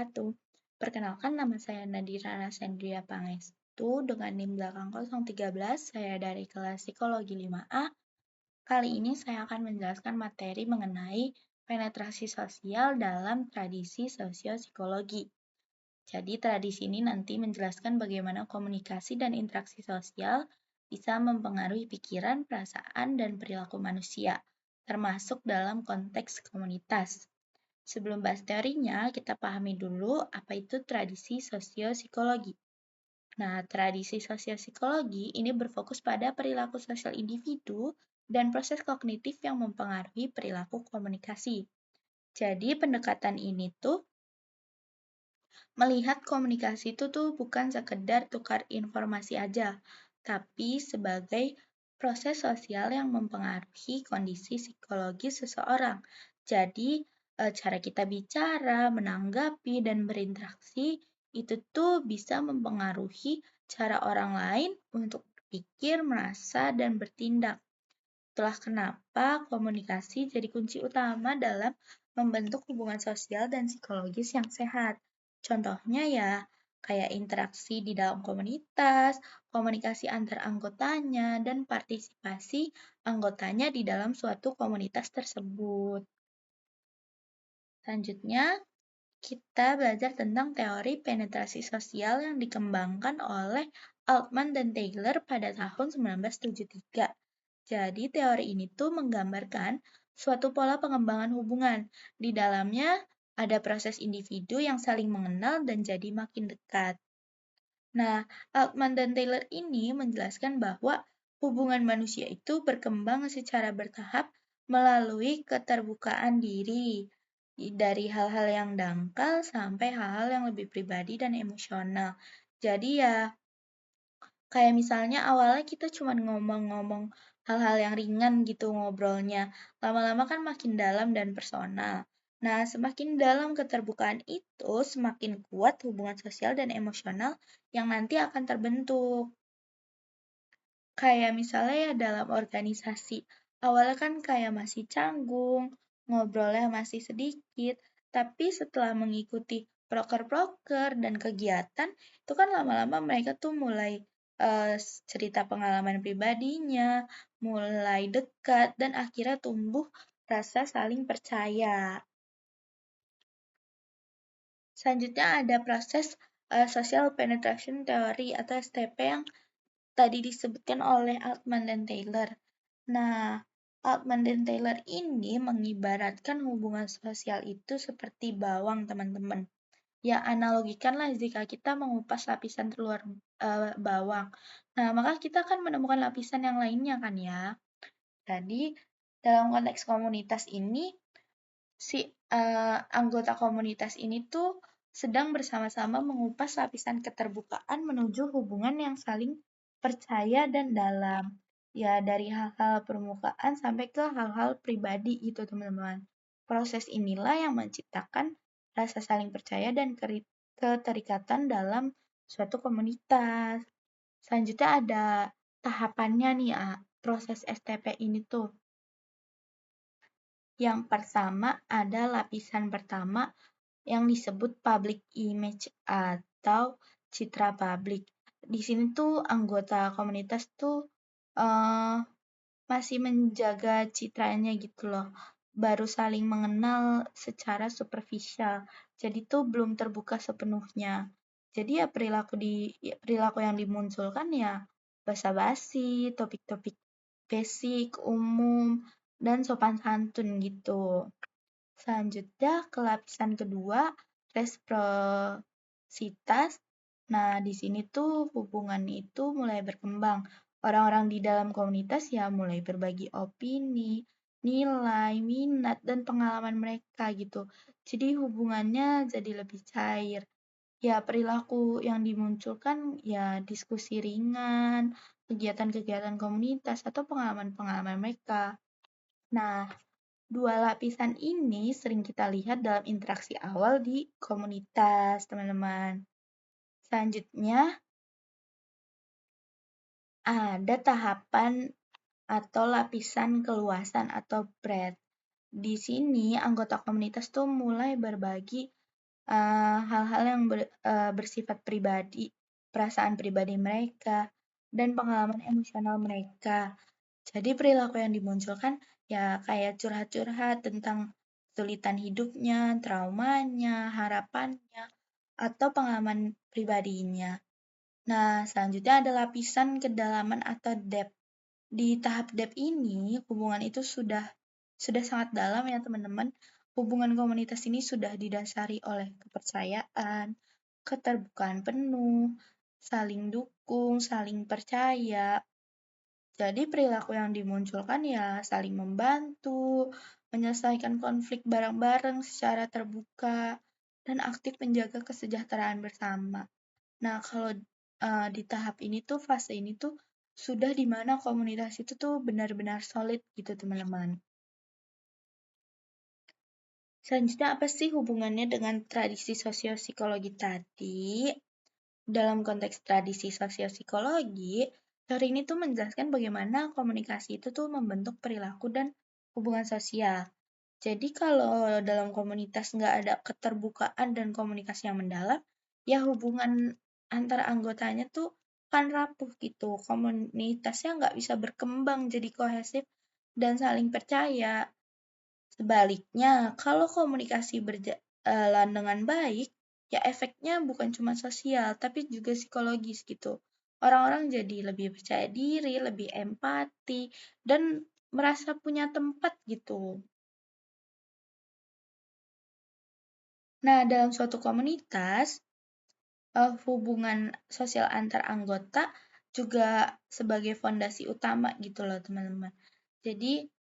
wabarakatuh. Perkenalkan, nama saya Nadira Rasendria Pangestu dengan NIM belakang 013. Saya dari kelas Psikologi 5A. Kali ini saya akan menjelaskan materi mengenai penetrasi sosial dalam tradisi sosiopsikologi. Jadi tradisi ini nanti menjelaskan bagaimana komunikasi dan interaksi sosial bisa mempengaruhi pikiran, perasaan, dan perilaku manusia, termasuk dalam konteks komunitas. Sebelum bahas teorinya, kita pahami dulu apa itu tradisi sosiopsikologi. Nah, tradisi sosiopsikologi ini berfokus pada perilaku sosial individu dan proses kognitif yang mempengaruhi perilaku komunikasi. Jadi, pendekatan ini tuh melihat komunikasi itu tuh bukan sekedar tukar informasi aja, tapi sebagai proses sosial yang mempengaruhi kondisi psikologis seseorang. Jadi, cara kita bicara, menanggapi, dan berinteraksi itu tuh bisa mempengaruhi cara orang lain untuk berpikir, merasa, dan bertindak. Itulah kenapa komunikasi jadi kunci utama dalam membentuk hubungan sosial dan psikologis yang sehat. Contohnya ya, kayak interaksi di dalam komunitas, komunikasi antar anggotanya, dan partisipasi anggotanya di dalam suatu komunitas tersebut. Selanjutnya, kita belajar tentang teori penetrasi sosial yang dikembangkan oleh Altman dan Taylor pada tahun 1973. Jadi teori ini tuh menggambarkan suatu pola pengembangan hubungan. Di dalamnya ada proses individu yang saling mengenal dan jadi makin dekat. Nah, Altman dan Taylor ini menjelaskan bahwa hubungan manusia itu berkembang secara bertahap melalui keterbukaan diri, dari hal-hal yang dangkal sampai hal-hal yang lebih pribadi dan emosional. Jadi ya, kayak misalnya awalnya kita cuma ngomong-ngomong hal-hal yang ringan gitu ngobrolnya. Lama-lama kan makin dalam dan personal. Nah, semakin dalam keterbukaan itu, semakin kuat hubungan sosial dan emosional yang nanti akan terbentuk. Kayak misalnya ya dalam organisasi, awalnya kan kayak masih canggung, ngobrolnya masih sedikit, tapi setelah mengikuti proker-proker dan kegiatan, itu kan lama-lama mereka tuh mulai cerita pengalaman pribadinya, mulai dekat, dan akhirnya tumbuh rasa saling percaya. Selanjutnya ada proses social penetration theory atau STP yang tadi disebutkan oleh Altman dan Taylor. Nah, Altman dan Taylor ini mengibaratkan hubungan sosial itu seperti bawang, teman-teman. Ya, analogikanlah jika kita mengupas lapisan terluar bawang. Nah, maka kita akan menemukan lapisan yang lainnya kan ya. Jadi, dalam konteks komunitas ini, si anggota komunitas ini tuh sedang bersama-sama mengupas lapisan keterbukaan menuju hubungan yang saling percaya dan dalam. Ya, dari hal-hal permukaan sampai ke hal-hal pribadi itu, teman-teman. Proses inilah yang menciptakan rasa saling percaya dan keterikatan dalam suatu komunitas. Selanjutnya ada tahapannya nih, proses STP ini tuh. Yang pertama ada lapisan pertama yang disebut public image atau citra publik. Di sini tuh anggota komunitas tuh masih menjaga citranya gitu loh. Baru saling mengenal secara superficial. Jadi tuh belum terbuka sepenuhnya. Jadi ya perilaku yang dimunculkan ya basa-basi, topik-topik basic, umum, dan sopan santun gitu. Selanjutnya ke lapisan kedua, resiprositas. Nah, di sini tuh hubungan itu mulai berkembang. Orang-orang di dalam komunitas ya mulai berbagi opini, nilai, minat, dan pengalaman mereka gitu. Jadi hubungannya jadi lebih cair. Ya, perilaku yang dimunculkan ya diskusi ringan, kegiatan-kegiatan komunitas, atau pengalaman-pengalaman mereka. Nah, dua lapisan ini sering kita lihat dalam interaksi awal di komunitas, teman-teman. Selanjutnya, ada tahapan atau lapisan keluasan atau breadth. Di sini, anggota komunitas tuh mulai berbagi hal-hal yang bersifat pribadi, perasaan pribadi mereka, dan pengalaman emosional mereka. Jadi perilaku yang dimunculkan ya kayak curhat-curhat tentang kesulitan hidupnya, traumanya, harapannya, atau pengalaman pribadinya. Nah, selanjutnya ada lapisan kedalaman atau depth. Di tahap depth ini, hubungan itu sudah sangat dalam ya teman-teman. Hubungan komunitas ini sudah didasari oleh kepercayaan, keterbukaan penuh, saling dukung, saling percaya. Jadi perilaku yang dimunculkan ya saling membantu, menyelesaikan konflik bareng-bareng secara terbuka, dan aktif menjaga kesejahteraan bersama. Nah, kalau di tahap ini tuh, fase ini tuh sudah di mana komunitas itu tuh benar-benar solid gitu, teman-teman. Selanjutnya apa sih hubungannya dengan tradisi sosiopsikologi tadi? Dalam konteks tradisi sosiopsikologi, teori ini tuh menjelaskan bagaimana komunikasi itu tuh membentuk perilaku dan hubungan sosial. Jadi kalau dalam komunitas nggak ada keterbukaan dan komunikasi yang mendalam, ya hubungan antara anggotanya tuh kan rapuh gitu. Komunitasnya nggak bisa berkembang jadi kohesif dan saling percaya. Sebaliknya, kalau komunikasi berjalan dengan baik, ya efeknya bukan cuma sosial, tapi juga psikologis gitu. Orang-orang jadi lebih percaya diri, lebih empati, dan merasa punya tempat gitu. Nah, dalam suatu komunitas, hubungan sosial antar anggota juga sebagai fondasi utama gitu loh, teman-teman. Jadi,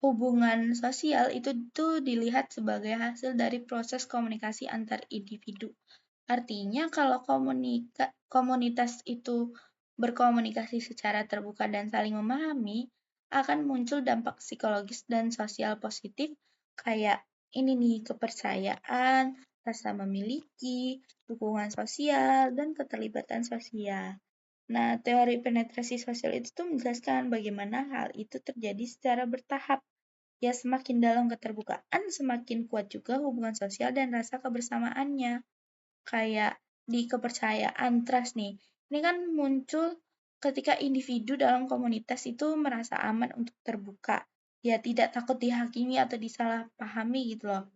hubungan sosial itu tuh dilihat sebagai hasil dari proses komunikasi antar individu. Artinya kalau komunitas itu berkomunikasi secara terbuka dan saling memahami, akan muncul dampak psikologis dan sosial positif kayak ini nih, kepercayaan, rasa memiliki, dukungan sosial, dan keterlibatan sosial. Nah, teori penetrasi sosial itu tuh menjelaskan bagaimana hal itu terjadi secara bertahap. Ya, semakin dalam keterbukaan, semakin kuat juga hubungan sosial dan rasa kebersamaannya. Kayak di kepercayaan, trust nih. Ini kan muncul ketika individu dalam komunitas itu merasa aman untuk terbuka. Ya, tidak takut dihakimi atau disalahpahami gitu loh.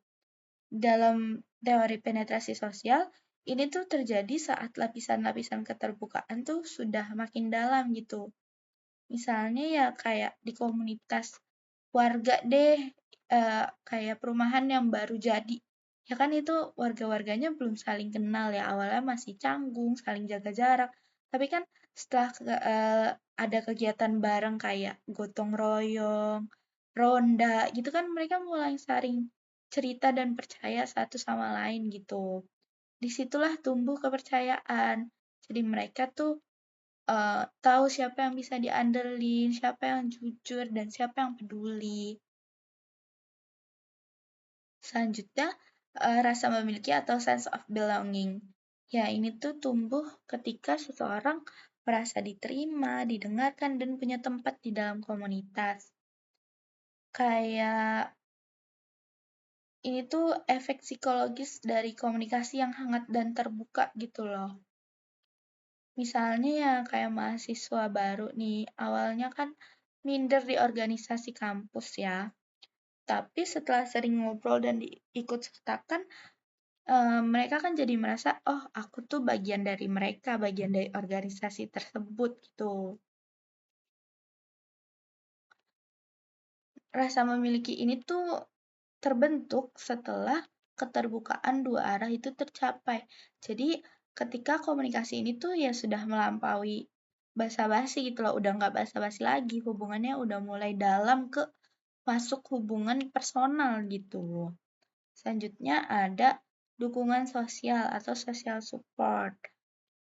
Dalam teori penetrasi sosial, ini tuh terjadi saat lapisan-lapisan keterbukaan tuh sudah makin dalam gitu. Misalnya ya kayak di komunitas warga deh, kayak perumahan yang baru jadi. Ya kan itu warga-warganya belum saling kenal ya, awalnya masih canggung, saling jaga jarak. Tapi kan setelah ada kegiatan bareng kayak gotong royong, ronda gitu kan mereka mulai saling cerita dan percaya satu sama lain gitu. Disitulah tumbuh kepercayaan. Jadi mereka tuh tahu siapa yang bisa diandelin, siapa yang jujur, dan siapa yang peduli. Selanjutnya, rasa memiliki atau sense of belonging. Ya, ini tuh tumbuh ketika seseorang merasa diterima, didengarkan, dan punya tempat di dalam komunitas. Kayak ini tuh efek psikologis dari komunikasi yang hangat dan terbuka gitu loh. Misalnya ya kayak mahasiswa baru nih, awalnya kan minder di organisasi kampus ya. Tapi setelah sering ngobrol dan diikut sertakan, mereka kan jadi merasa, oh aku tuh bagian dari mereka, bagian dari organisasi tersebut gitu. Rasa memiliki ini tuh terbentuk setelah keterbukaan dua arah itu tercapai. Jadi ketika komunikasi ini tuh ya sudah melampaui basa-basi gitu loh, udah nggak basa-basi lagi, hubungannya udah mulai dalam ke masuk hubungan personal gitu. Selanjutnya ada dukungan sosial atau social support.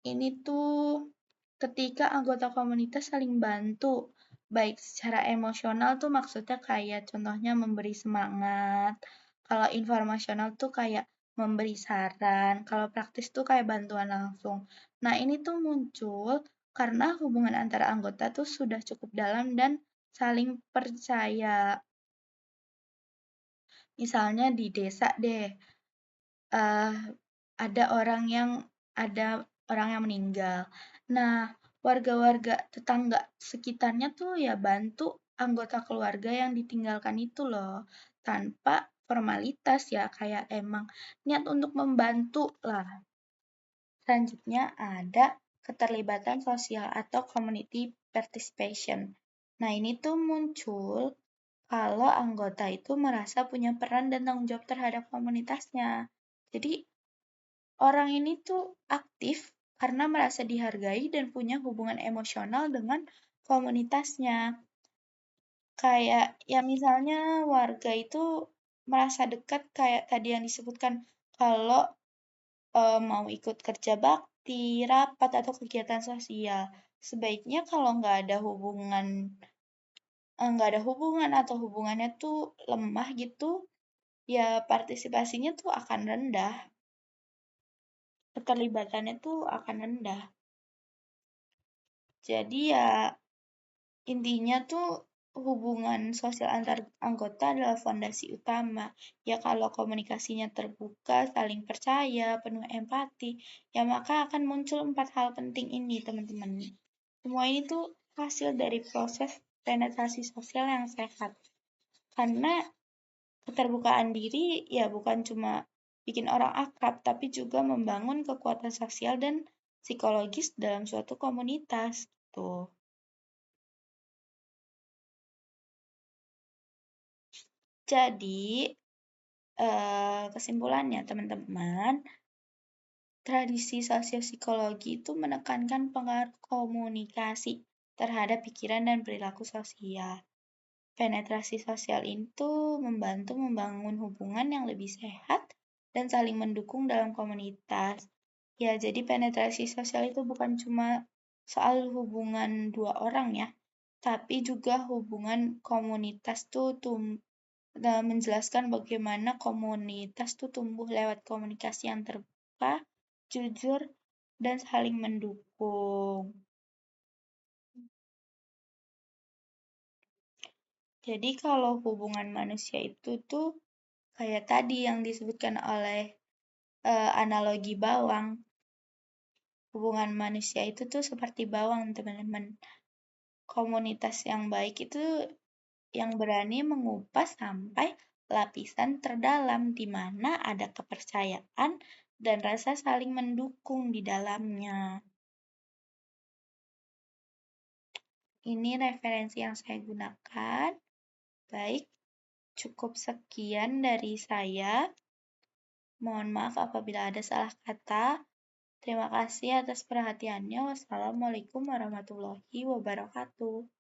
Ini tuh ketika anggota komunitas saling bantu, baik secara emosional tuh maksudnya kayak contohnya memberi semangat, kalau informasional tuh kayak memberi saran, kalau praktis tuh kayak bantuan langsung. Nah, ini tuh muncul karena hubungan antara anggota tuh sudah cukup dalam dan saling percaya. Misalnya di desa deh, ada orang yang meninggal. Nah, warga-warga tetangga sekitarnya tuh ya bantu anggota keluarga yang ditinggalkan itu loh, tanpa formalitas ya, kayak emang niat untuk membantu lah. Selanjutnya ada keterlibatan sosial atau community participation. Nah, ini tuh muncul kalau anggota itu merasa punya peran dan tanggung jawab terhadap komunitasnya. Jadi, orang ini tuh aktif karena merasa dihargai dan punya hubungan emosional dengan komunitasnya. Kayak ya misalnya warga itu merasa dekat kayak tadi yang disebutkan kalau mau ikut kerja bakti, rapat, atau kegiatan sosial. Sebaiknya kalau nggak ada hubungan atau hubungannya tuh lemah gitu, ya partisipasinya tuh akan rendah, keterlibatannya tuh akan rendah. Jadi ya intinya tuh hubungan sosial antar anggota adalah fondasi utama. Ya kalau komunikasinya terbuka, saling percaya, penuh empati, ya maka akan muncul 4 hal penting ini, teman-teman. Semua ini tuh hasil dari proses penetrasi sosial yang sehat. Karena keterbukaan diri ya bukan cuma bikin orang akrab, tapi juga membangun kekuatan sosial dan psikologis dalam suatu komunitas. Tuh. Jadi, kesimpulannya teman-teman, tradisi sosiopsikologi itu menekankan pengaruh komunikasi terhadap pikiran dan perilaku sosial. Penetrasi sosial itu membantu membangun hubungan yang lebih sehat dan saling mendukung dalam komunitas. Ya, jadi penetrasi sosial itu bukan cuma soal hubungan dua orang ya, tapi juga hubungan komunitas tuh menjelaskan bagaimana komunitas tuh tumbuh lewat komunikasi yang terbuka, jujur, dan saling mendukung. Jadi kalau hubungan manusia itu tuh kayak tadi yang disebutkan oleh analogi bawang. Hubungan manusia itu tuh seperti bawang, teman-teman. Komunitas yang baik itu yang berani mengupas sampai lapisan terdalam di mana ada kepercayaan dan rasa saling mendukung di dalamnya. Ini referensi yang saya gunakan. Baik, cukup sekian dari saya. Mohon maaf apabila ada salah kata. Terima kasih atas perhatiannya. Wassalamualaikum warahmatullahi wabarakatuh.